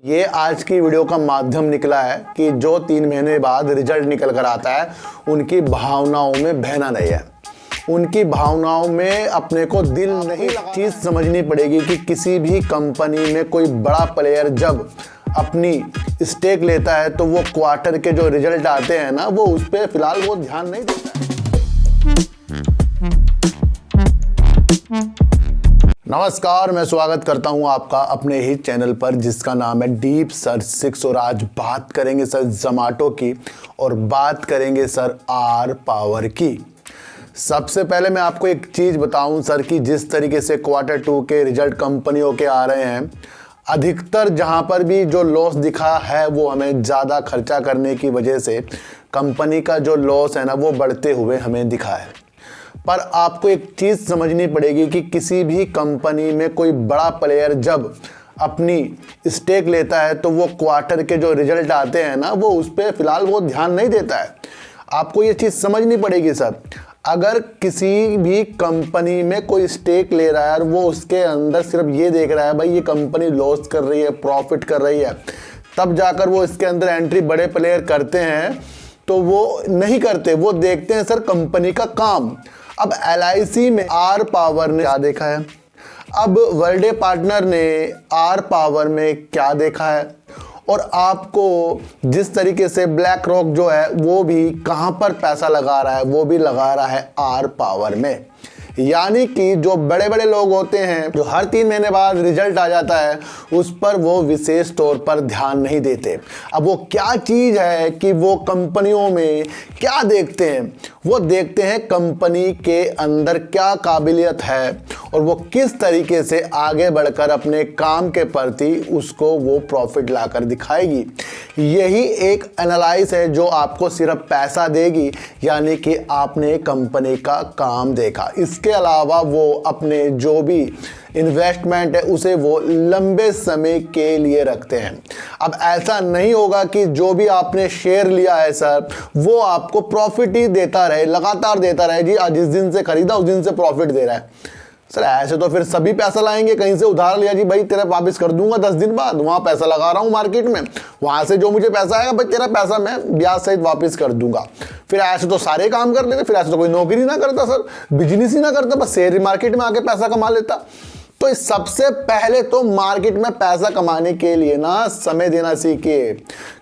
ये आज की वीडियो का माध्यम निकला है कि जो 3 महीने बाद रिजल्ट निकल कर आता है उनकी भावनाओं में बहना नहीं है, उनकी भावनाओं में अपने को दिल नहीं लगा। चीज़ समझनी पड़ेगी कि किसी भी कंपनी में कोई बड़ा प्लेयर जब अपनी स्टेक लेता है तो वो क्वार्टर के जो रिजल्ट आते हैं ना वो उस पर फिलहाल वो ध्यान नहीं देता है। नमस्कार, मैं स्वागत करता हूं आपका अपने ही चैनल पर जिसका नाम है डीप सर्च 6 और आज बात करेंगे सर जोमैटो की और बात करेंगे सर आर पावर की। सबसे पहले मैं आपको एक चीज़ बताऊं सर कि जिस तरीके से क्वार्टर 2 के रिजल्ट कंपनियों के आ रहे हैं, अधिकतर जहां पर भी जो लॉस दिखा है वो हमें ज़्यादा खर्चा करने की वजह से कंपनी का जो लॉस है ना वो बढ़ते हुए हमें दिखा है। पर आपको एक चीज़ समझनी पड़ेगी कि किसी भी कंपनी में कोई बड़ा प्लेयर जब अपनी स्टेक लेता है तो वो क्वार्टर के जो रिजल्ट आते हैं ना वो उस पर फिलहाल वो ध्यान नहीं देता है। आपको ये चीज़ समझनी पड़ेगी सर। अगर किसी भी कंपनी में कोई स्टेक ले रहा है और वो उसके अंदर सिर्फ ये देख रहा है भाई ये कंपनी लॉस कर रही है, प्रॉफिट कर रही है, तब जाकर वो इसके अंदर एंट्री बड़े प्लेयर करते हैं, तो वो नहीं करते। वो देखते हैं सर कंपनी का काम। अब LIC में आर पावर ने क्या देखा है, अब वर्ल्डे पार्टनर ने आर पावर में क्या देखा है, और आपको जिस तरीके से ब्लैक रॉक जो है वो भी कहाँ पर पैसा लगा रहा है, वो भी लगा रहा है आर पावर में। यानी कि जो बड़े बड़े लोग होते हैं जो हर 3 महीने बाद रिजल्ट आ जाता है उस पर वो विशेष तौर पर ध्यान नहीं देते। अब वो क्या चीज़ है कि वो कंपनियों में क्या देखते हैं, वो देखते हैं कंपनी के अंदर क्या काबिलियत है और वो किस तरीके से आगे बढ़कर अपने काम के प्रति उसको वो प्रॉफिट लाकर दिखाएगी। यही एक एनालाइज है जो आपको सिर्फ पैसा देगी, यानी कि आपने कंपनी का काम देखा। इसके अलावा वो अपने जो भी इन्वेस्टमेंट है उसे वो लंबे समय के लिए रखते हैं। अब ऐसा नहीं होगा कि जो भी आपने शेयर लिया है सर वो आपको प्रॉफिट ही देता रहे, लगातार देता रहे, जी आज जिस दिन से खरीदा उस दिन से प्रॉफिट दे रहा है। सर ऐसे तो फिर सभी पैसा लाएंगे, कहीं से उधार लिया जी भाई तेरा वापस कर दूंगा 10 दिन बाद, वहाँ पैसा लगा रहा हूँ मार्केट में, वहाँ से जो मुझे पैसा आएगा भाई तेरा पैसा मैं ब्याज सहित वापस कर दूंगा। फिर ऐसे तो सारे काम कर लेते, फिर ऐसे तो कोई नौकरी ना करता सर, बिजनेस ही ना करता, बस शेयर मार्केट में आके पैसा कमा लेता। तो सबसे पहले तो मार्केट में पैसा कमाने के लिए ना समय देना सीखिए।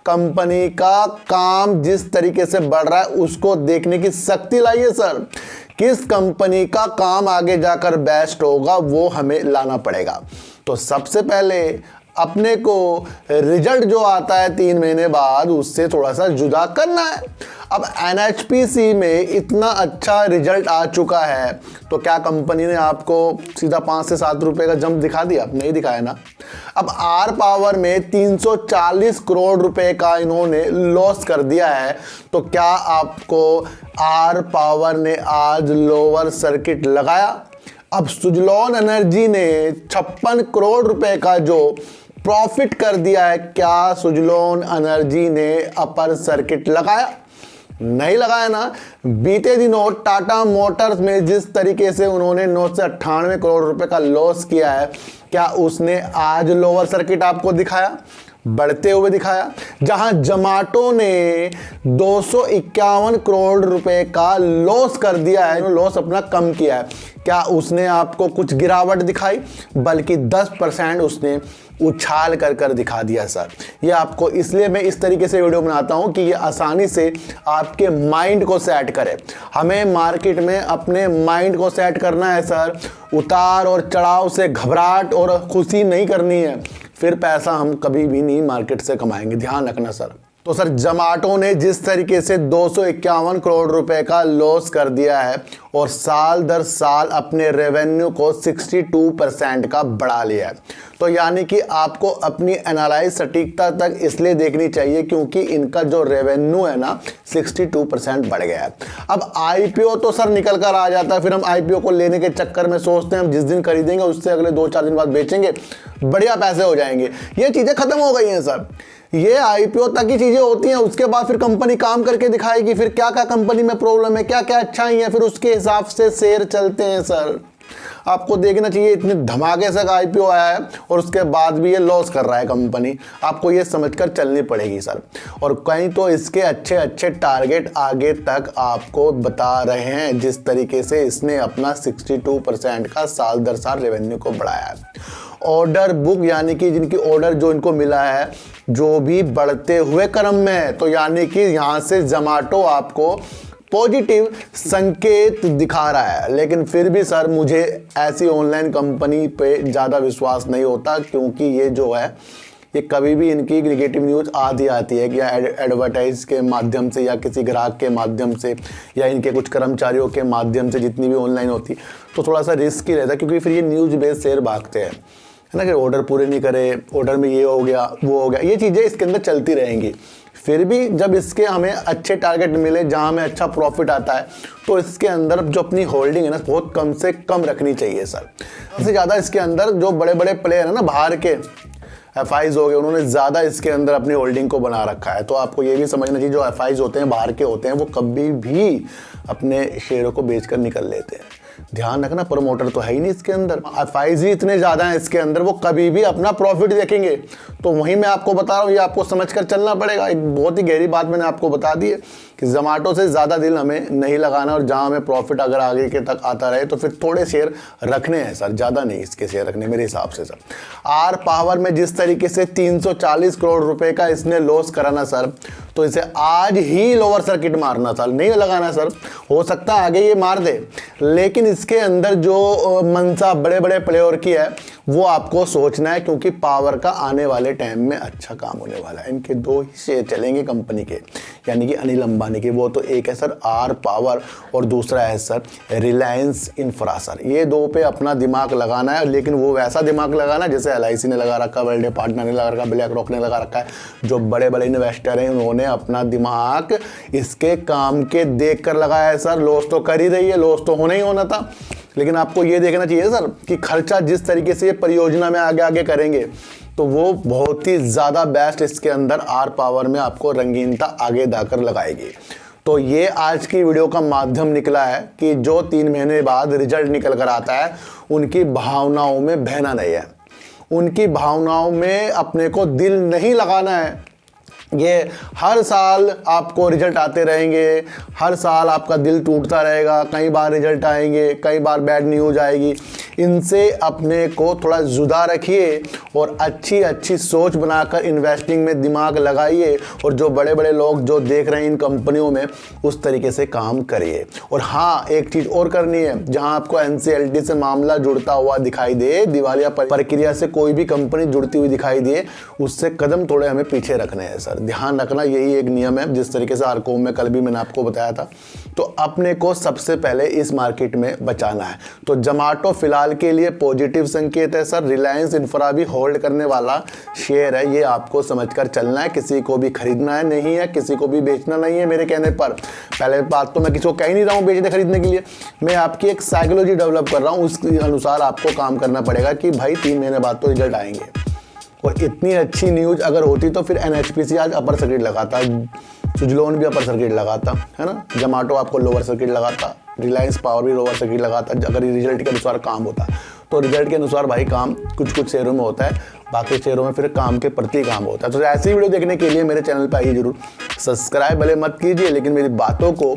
कंपनी का काम जिस तरीके से बढ़ रहा है उसको देखने की शक्ति लाइए सर। किस कंपनी का काम आगे जाकर बेस्ट होगा वो हमें लाना पड़ेगा। तो सबसे पहले अपने को रिजल्ट जो आता है 3 महीने बाद उससे थोड़ा सा जुदा करना है। अब NHPC में इतना अच्छा रिजल्ट आ चुका है तो क्या कंपनी ने आपको सीधा 5 से 7 रुपए का जंप दिखा दिया? नहीं दिखाया ना। अब आर पावर में 340 करोड़ रुपए का इन्होंने लॉस कर दिया है, तो क्या आपको आर पावर ने आज लोअर सर्किट लगाया? अब सुजलॉन एनर्जी ने 56 करोड़ रुपए का जो प्रॉफिट कर दिया है, क्या सुजलॉन एनर्जी ने अपर सर्किट लगाया? नहीं लगाया ना। बीते दिनों टाटा मोटर्स में जिस तरीके से उन्होंने 998 करोड़ रुपए का लॉस किया है, क्या उसने आज लोअर सर्किट आपको दिखाया? बढ़ते हुए दिखाया। जहां जोमैटो ने 251 करोड़ रुपए का लॉस कर दिया है, लॉस अपना कम किया है, क्या उसने आपको कुछ गिरावट दिखाई? बल्कि 10% उसने उछाल कर दिखा दिया सर। ये आपको इसलिए मैं इस तरीके से वीडियो बनाता हूं कि ये आसानी से आपके माइंड को सेट करे। हमें मार्केट में अपने माइंड को सेट करना है सर। उतार और चढ़ाव से घबराहट और खुशी नहीं करनी है, फिर पैसा हम कभी भी नहीं मार्केट से कमाएंगे, ध्यान रखना सर। तो सर जोमैटो ने जिस तरीके से 251 करोड़ रुपए का लॉस कर दिया है और साल दर साल अपने रेवेन्यू को 62% का बढ़ा लिया है, तो यानी कि आपको अपनी एनालाइज सटीकता तक इसलिए देखनी चाहिए क्योंकि इनका जो रेवेन्यू है ना 62% बढ़ गया है। अब IPO तो सर निकल कर आ जाता है, फिर हम IPO को लेने के चक्कर में सोचते हैं हम जिस दिन खरीदेंगे उससे अगले 2-4 दिन बाद बेचेंगे, बढ़िया पैसे हो जाएंगे। ये चीज़ें खत्म हो गई हैं सर। ये IPO तक की चीज़ें होती हैं, उसके बाद फिर कंपनी काम करके दिखाएगी फिर क्या क्या कंपनी में प्रॉब्लम है, क्या क्या अच्छाई है, फिर उसके हिसाब से शेयर चलते हैं सर। आपको देखना चाहिए इतने धमाके से IPO आया है और उसके बाद भी ये लॉस कर रहा है कंपनी, आपको ये समझकर चलनी पड़ेगी सर। और कहीं तो इसके अच्छे अच्छे टारगेट आगे तक आपको बता रहे हैं, जिस तरीके से इसने अपना 62% का साल दर साल रेवेन्यू को बढ़ाया है। ऑर्डर बुक यानी कि जिनकी ऑर्डर जो इनको मिला है जो भी बढ़ते हुए क्रम में है, तो यानी कि यहाँ से जोमैटो आपको पॉजिटिव संकेत दिखा रहा है। लेकिन फिर भी सर मुझे ऐसी ऑनलाइन कंपनी पे ज़्यादा विश्वास नहीं होता, क्योंकि ये जो है ये कभी भी इनकी नेगेटिव न्यूज़ आती है कि या एडवर्टाइज के माध्यम से या किसी ग्राहक के माध्यम से या इनके कुछ कर्मचारियों के माध्यम से जितनी भी ऑनलाइन होती तो थोड़ा सा रिस्क ही रहता है, क्योंकि फिर ये न्यूज़ बेस्ड शेयर भागते हैं, है ना, कि ऑर्डर पूरे नहीं करे, ऑर्डर में ये हो गया वो हो गया, ये चीज़ें इसके अंदर चलती रहेंगी। फिर भी जब इसके हमें अच्छे टारगेट मिले जहाँ हमें अच्छा प्रॉफिट आता है, तो इसके अंदर जो अपनी होल्डिंग है ना बहुत कम से कम रखनी चाहिए सर। सबसे ज़्यादा इसके अंदर जो बड़े बड़े प्लेयर है ना बाहर के FIs हो गए, उन्होंने ज़्यादा इसके अंदर अपनी होल्डिंग को बना रखा है। तो आपको ये भी समझना चाहिए जो FIs होते हैं बाहर के होते हैं वो कभी भी अपने शेयरों को बेचकर निकल लेते हैं। ध्यान रखना, प्रमोटर तो है ही नहीं इसके अंदर, FIs ही इतने ज़्यादा हैं इसके अंदर, वो कभी भी अपना प्रॉफिट देखेंगे। तो वहीं मैं आपको बता रहा हूँ, ये आपको समझकर चलना पड़ेगा। एक बहुत ही गहरी बात मैंने आपको बता दी है कि जोमैटो से ज़्यादा दिल हमें नहीं लगाना, और जहाँ हमें प्रॉफिट अगर आगे के तक आता रहे तो फिर थोड़े शेयर रखने हैं सर, ज़्यादा नहीं इसके शेयर रखने मेरे हिसाब से सर। आर पावर में जिस तरीके से 340 करोड़ रुपए का इसने लॉस कराना सर, तो इसे आज ही लोअर सर्किट मारना सर, नहीं लगाना सर। हो सकता है आगे ये मार दे, लेकिन इसके अंदर जो मनसा बड़े बड़े प्लेयर की है वो आपको सोचना है, क्योंकि पावर का आने वाले टाइम में अच्छा काम होने वाला है। इनके 2 ही शेयर चलेंगे कंपनी के, यानी कि अनिल अंबानी के। वो तो एक है सर आर पावर और दूसरा है सर रिलायंस इंफ्रा सर। ये 2 पे अपना दिमाग लगाना है, लेकिन वो वैसा दिमाग लगाना जैसे LIC ने लगा रखा, वर्ल्ड पार्टनर ने लगा रखा, ब्लैक रॉक ने लगा रखा है। जो बड़े बड़े इन्वेस्टर हैं उन्होंने अपना दिमाग इसके काम के देख कर लगाया है सर। लॉस तो कर ही रही है, लॉस तो होना ही होना था, लेकिन आपको ये देखना चाहिए सर कि खर्चा जिस तरीके से ये परियोजना में आगे आगे करेंगे तो वो बहुत ही ज़्यादा बेस्ट इसके अंदर आर पावर में आपको रंगीनता आगे दाकर लगाएगी। तो ये आज की वीडियो का माध्यम निकला है कि जो 3 महीने बाद रिजल्ट निकल कर आता है उनकी भावनाओं में बहना नहीं है, उनकी भावनाओं में अपने को दिल नहीं लगाना है। ये हर साल आपको रिजल्ट आते रहेंगे, हर साल आपका दिल टूटता रहेगा, कई बार रिजल्ट आएंगे, कई बार बैड न्यूज़ आएगी। इनसे अपने को थोड़ा जुदा रखिए और अच्छी अच्छी सोच बनाकर इन्वेस्टिंग में दिमाग लगाइए, और जो बड़े बड़े लोग जो देख रहे हैं इन कंपनियों में उस तरीके से काम करिए। और हाँ, एक चीज़ और करनी है, जहाँ आपको NCLT से मामला जुड़ता हुआ दिखाई दे, दिवालिया प्रक्रिया से कोई भी कंपनी जुड़ती हुई दिखाई दे, उससे कदम थोड़े हमें पीछे रखने हैं सर। ध्यान रखना, यही एक नियम है। जिस तरीके से आरकोम में कल भी मैंने आपको बताया था, तो अपने को सबसे पहले इस मार्केट में बचाना है। तो जोमैटो फिलहाल के लिए पॉजिटिव संकेत है सर। रिलायंस इंफ्रा भी होल्ड करने वाला शेयर है, ये आपको समझकर चलना है। किसी को भी खरीदना है नहीं है, किसी को भी बेचना नहीं है मेरे कहने पर। पहले बात तो मैं किसी को कह ही नहीं रहा हूँ बेचने खरीदने के लिए, मैं आपकी एक साइकोलॉजी डेवलप कर रहा हूँ। उसके अनुसार आपको काम करना पड़ेगा कि भाई 3 महीने बाद तो रिजल्ट आएंगे। और इतनी अच्छी न्यूज़ अगर होती तो फिर NHPC आज अपर सर्किट लगाता, सुजलोन भी अपर सर्किट लगाता, है ना, जोमैटो आपको लोअर सर्किट लगाता, रिलायंस पावर भी लोअर सर्किट लगाता, अगर रिजल्ट के अनुसार काम होता। तो रिजल्ट के अनुसार भाई काम कुछ कुछ शेयरों में होता है, बाकी शेयरों में फिर काम के प्रति काम होता है। तो ऐसी वीडियो देखने के लिए मेरे चैनल पर आइए जरूर। सब्सक्राइब भले मत कीजिए, लेकिन मेरी बातों को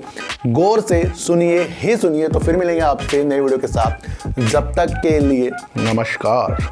गौर से सुनिए ही सुनिए। तो फिर मिलेंगे आपसे नई वीडियो के साथ, जब तक के लिए नमस्कार।